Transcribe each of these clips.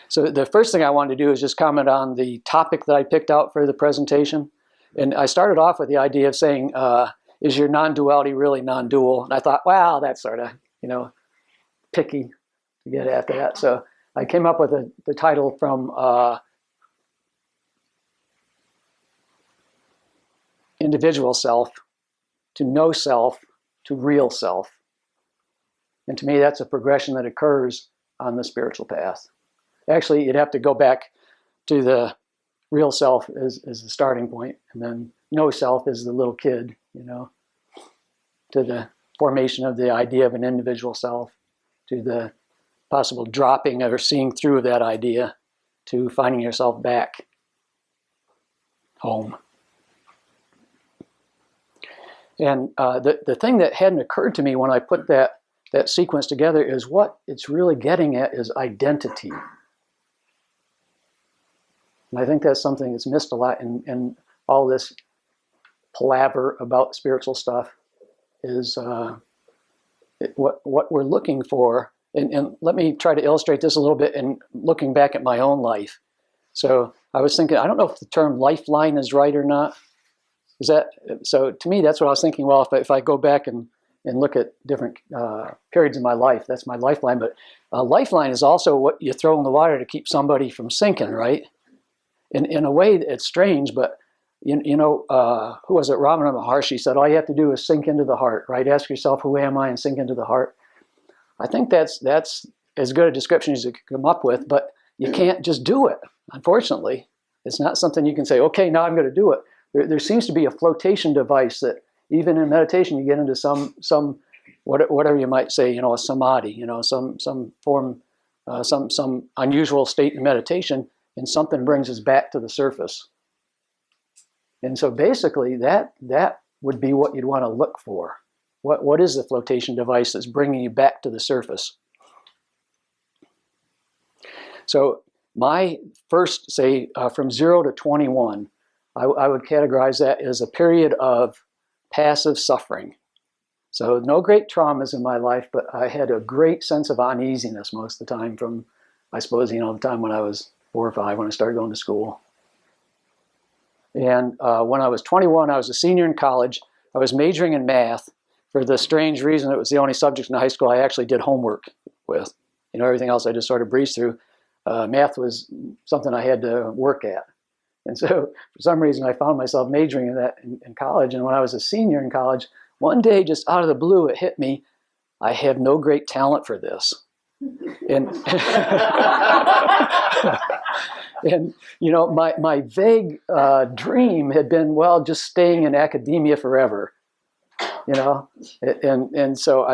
So the first thing I wanted to do is just comment on the topic that I picked out for the presentation. And I started off with the idea of saying, is your non-duality really non-dual? And I thought, wow, that's sort of, picky to get at that. So I came up with the title from individual self to no self to real self. And to me, that's a progression that occurs on the spiritual path. Actually, you'd have to go back to the real self as the starting point, and then no self is the little kid, to the formation of the idea of an individual self, to the possible dropping or seeing through of that idea, to finding yourself back home. And the thing that hadn't occurred to me when I put that sequence together is what it's really getting at is identity. And I think that's something that's missed a lot in all this palaver about spiritual stuff is what we're looking for. And let me try to illustrate this a little bit in looking back at my own life. So I was thinking, I don't know if the term lifeline is right or not. So to me, that's what I was thinking. Well, if I go back and look at different periods of my life, that's my lifeline. But a lifeline is also what you throw in the water to keep somebody from sinking, right? In a way, it's strange, but who was it? Ramana Maharshi said, all you have to do is sink into the heart, right? Ask yourself, who am I, and sink into the heart. I think that's as good a description as you can come up with, but you can't just do it, unfortunately. It's not something you can say, okay, now I'm going to do it. There seems to be a flotation device that even in meditation you get into some whatever you might say, a samadhi, some form, some unusual state in meditation, and something brings us back to the surface. And so basically that would be what you'd want to look for. What is the flotation device that's bringing you back to the surface? So my first, say, from 0 to 21, I would categorize that as a period of passive suffering. So no great traumas in my life, but I had a great sense of uneasiness most of the time from, I suppose, the time when I was 4 or 5, when I started going to school. And when I was 21, I was a senior in college. I was majoring in math for the strange reason it was the only subject in high school I actually did homework with. Everything else I just sort of breezed through. Math was something I had to work at. And so for some reason I found myself majoring in that in college. And when I was a senior in college, one day just out of the blue it hit me, I have no great talent for this. And and my vague dream had been, well, just staying in academia forever. And so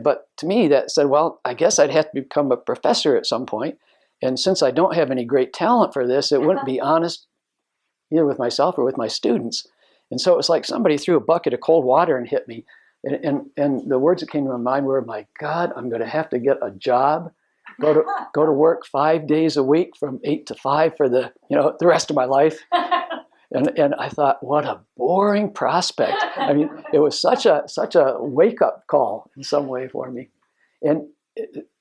but to me that said, well, I guess I'd have to become a professor at some point. And since I don't have any great talent for this, it wouldn't be honest either with myself or with my students. And so it was like somebody threw a bucket of cold water and hit me. And the words that came to my mind were, my God, I'm going to have to get a job, go to work 5 days a week from 8 to 5 for the rest of my life. And I thought, what a boring prospect. I mean, it was such a wake-up call in some way for me. And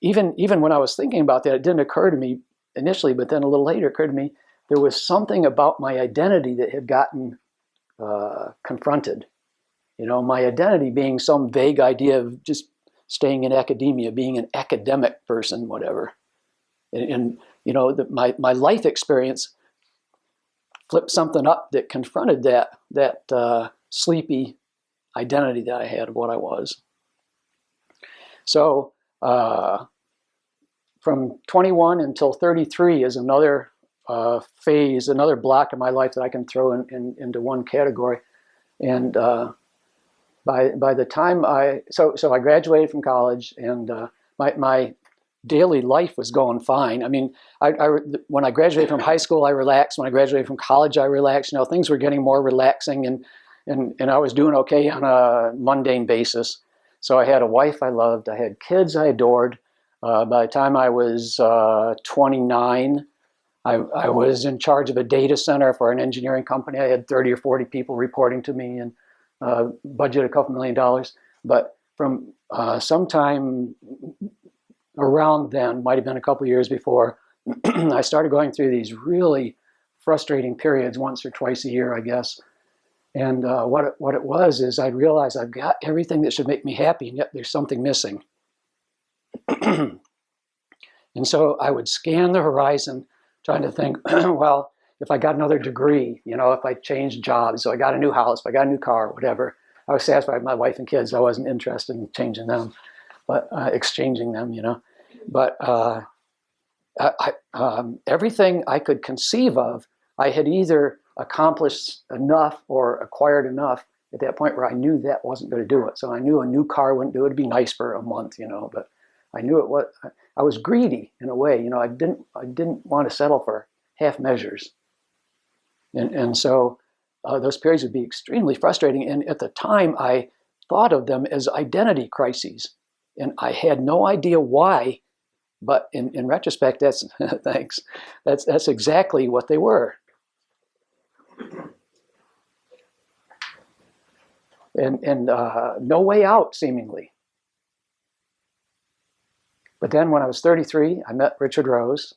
even when I was thinking about that, it didn't occur to me initially, but then a little later it occurred to me there was something about my identity that had gotten confronted. My identity being some vague idea of just staying in academia, being an academic person, whatever. And my life experience flipped something up that confronted that sleepy identity that I had of what I was. So from 21 until 33 is another phase, another block in my life that I can throw into one category. And by the time I graduated from college, and my daily life was going fine. I mean, when I graduated from high school, I relaxed. When I graduated from college, I relaxed. Things were getting more relaxing, and I was doing okay on a mundane basis. So I had a wife I loved. I had kids I adored. By the time I was 29, I was in charge of a data center for an engineering company. I had 30 or 40 people reporting to me and budget a couple $1 million. But from sometime around then, might have been a couple years before, I started going through these really frustrating periods once or twice a year, I guess. And what it was is I'd realize I've got everything that should make me happy, and yet there's something missing. And so I would scan the horizon, trying to think, well, if I got another degree, you know, if I changed jobs, so I got a new house, if I got a new car, whatever, I was satisfied with my wife and kids. I wasn't interested in changing them, but exchanging them, you know. But everything I could conceive of, I had either accomplished enough or acquired enough at that point where I knew that wasn't going to do it. So I knew a new car wouldn't do it. It'd be nice for a month, you know, but I knew it was. I was greedy in a way, you know. I didn't want to settle for half measures, and so those periods would be extremely frustrating. And at the time, I thought of them as identity crises, and I had no idea why. But in retrospect, that's thanks. That's exactly what they were. And no way out, seemingly. But then when I was 33, I met Richard Rose.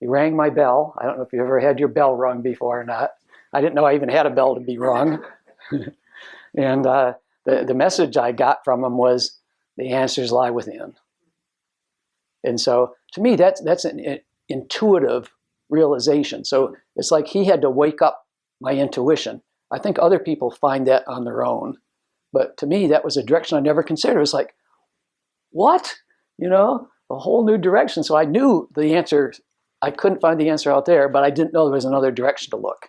He rang my bell. I don't know if you ever had your bell rung before or not. I didn't know I even had a bell to be rung. And the message I got from him was, the answers lie within. And so to me, that's an intuitive realization. So it's like he had to wake up my intuition. I think other people find that on their own. But to me, that was a direction I never considered. It was like, what? You know, a whole new direction. So I knew the answer. I couldn't find the answer out there, but I didn't know there was another direction to look.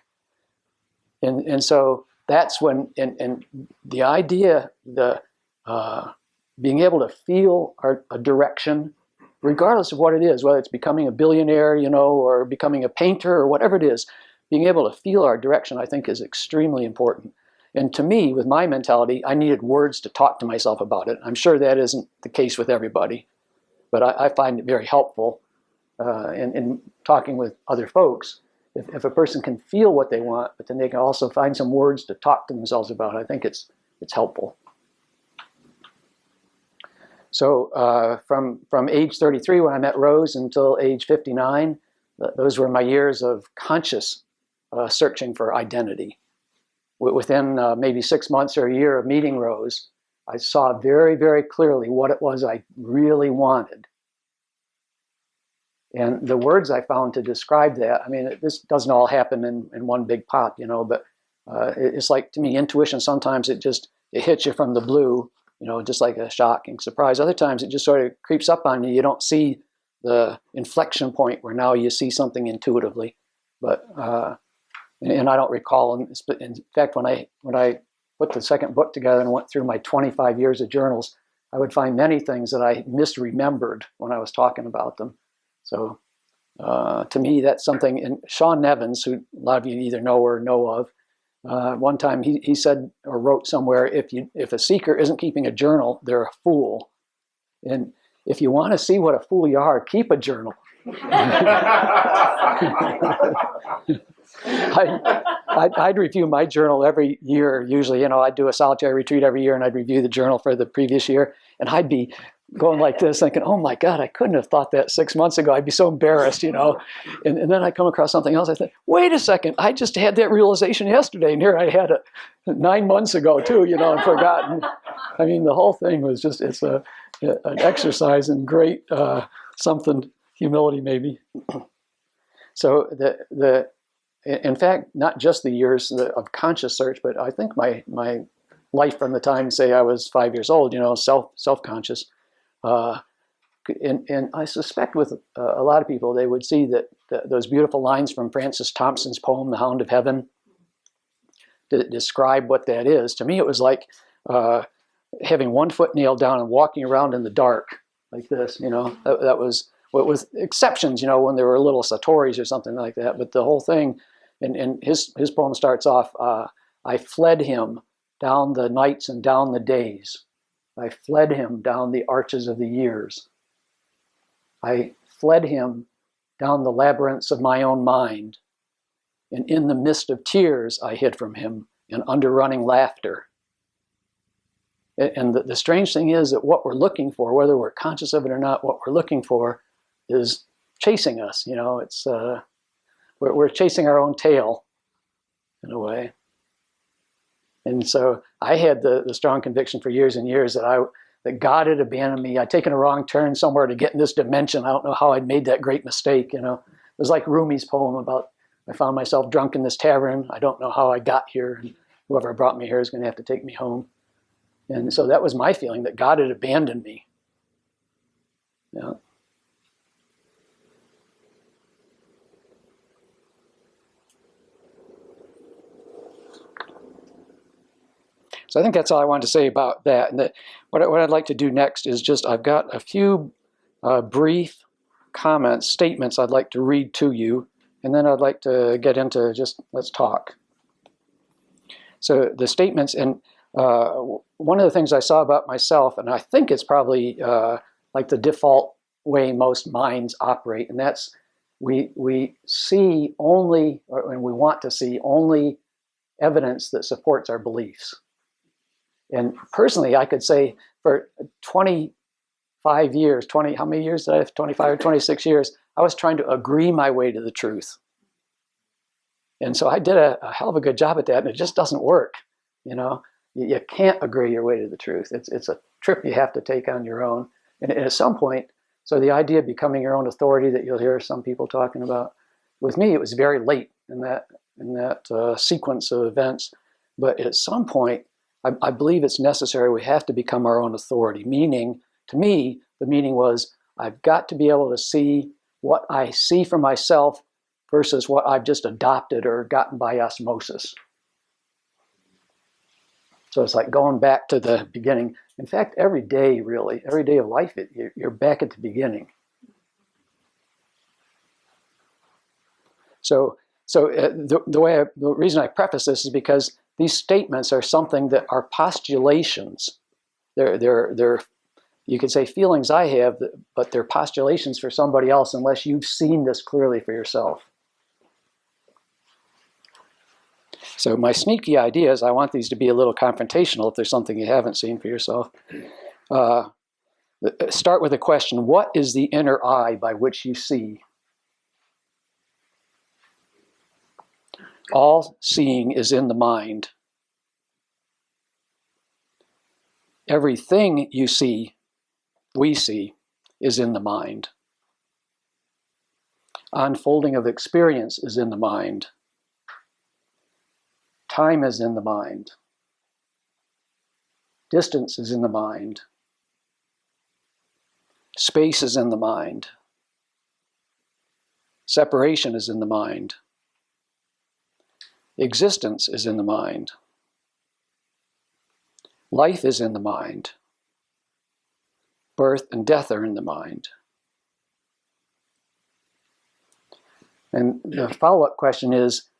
And so that's when, and the idea, being able to feel a direction, regardless of what it is, whether it's becoming a billionaire, you know, or becoming a painter or whatever it is, being able to feel our direction, I think, is extremely important. And to me, with my mentality, I needed words to talk to myself about it. I'm sure that isn't the case with everybody, but I find it very helpful in talking with other folks. If a person can feel what they want, but then they can also find some words to talk to themselves about, I think it's helpful. So from age 33 when I met Rose until age 59, those were my years of conscious searching for identity. Within maybe 6 months or a year of meeting Rose, I saw very, very clearly what it was I really wanted. And the words I found to describe that, I mean, this doesn't all happen in one big pop, you know, but it's like, to me, intuition, sometimes it hits you from the blue, you know, just like a shocking surprise. Other times it just sort of creeps up on you. You don't see the inflection point where now you see something intuitively. But, and I don't recall, in fact, when I put the second book together and went through my 25 years of journals, I would find many things that I misremembered when I was talking about them. So to me, that's something, and Sean Nevins, who a lot of you either know or know of, one time he said or wrote somewhere, if a seeker isn't keeping a journal, they're a fool. And if you want to see what a fool you are, keep a journal. I'd review my journal every year. Usually, you know, I'd do a solitary retreat every year, and I'd review the journal for the previous year, and I'd be going like this, thinking, "Oh my God, I couldn't have thought that 6 months ago. I'd be so embarrassed, you know." And then I come across something else. I think, "Wait a second, I just had that realization yesterday, and here I had it 9 months ago too, you know, and forgotten." I mean, the whole thing was just—it's an exercise in great something humility, maybe. So in fact, not just the years of conscious search, but I think my life from the time, say, I was 5 years old, you know, self-conscious. And I suspect with a lot of people, they would see that those beautiful lines from Francis Thompson's poem, The Hound of Heaven, to describe what that is. To me, it was like having one foot nailed down and walking around in the dark like this, you know. That was, what with exceptions, you know, when there were little Satoris or something like that. But the whole thing, and his poem starts off, I fled him down the nights and down the days. I fled him down the arches of the years. I fled him down the labyrinths of my own mind. And in the mist of tears, I hid from him and under running laughter. And the strange thing is that what we're looking for, whether we're conscious of it or not, what we're looking for is chasing us. You know, it's we're chasing our own tail in a way. And so I had the strong conviction for years and years that God had abandoned me. I'd taken a wrong turn somewhere to get in this dimension. I don't know how I'd made that great mistake. You know, it was like Rumi's poem about, I found myself drunk in this tavern. I don't know how I got here. And whoever brought me here is going to have to take me home. And so that was my feeling, that God had abandoned me. Yeah. So I think that's all I wanted to say about that. And what I'd like to do next is just, I've got a few brief comments, statements I'd like to read to you, and then I'd like to get into just, let's talk. So the statements, and one of the things I saw about myself, and I think it's probably like the default way most minds operate, and that's we see only, and we want to see only evidence that supports our beliefs. And personally, I could say for 25 years, how many years did I have? 25 or 26 years, I was trying to agree my way to the truth. And so I did a hell of a good job at that, and it just doesn't work. You know, you can't agree your way to the truth. It's a trip you have to take on your own. And at some point, so the idea of becoming your own authority that you'll hear some people talking about, with me, it was very late in that sequence of events. But at some point, I believe it's necessary. We have to become our own authority. Meaning, to me, the meaning was, I've got to be able to see what I see for myself versus what I've just adopted or gotten by osmosis. So it's like going back to the beginning. In fact, every day, really, every day of life, you're back at the beginning. So the reason I preface this is because these statements are something that are postulations. They're you could say feelings I have, but they're postulations for somebody else unless you've seen this clearly for yourself. So my sneaky idea is I want these to be a little confrontational if there's something you haven't seen for yourself. Start with a question. What is the inner eye by which you see? All seeing is in the mind. Everything you see, we see, is in the mind. Unfolding of experience is in the mind. Time is in the mind. Distance is in the mind. Space is in the mind. Separation is in the mind. Existence is in the mind. Life is in the mind. Birth and death are in the mind. And the follow-up question is,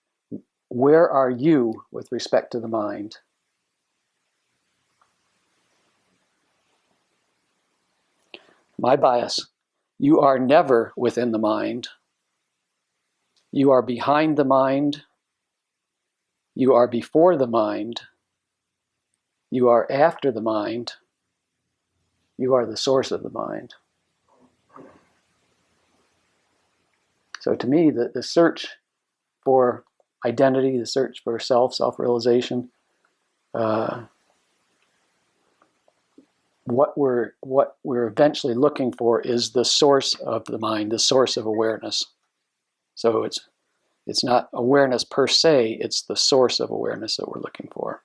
where are you with respect to the mind? My bias, you are never within the mind. You are behind the mind. You are before the mind. You are after the mind. You are the source of the mind. So to me, the search for identity, the search for self-realization, what we're eventually looking for is the source of the mind, the source of awareness. So it's not awareness per se, it's the source of awareness that we're looking for.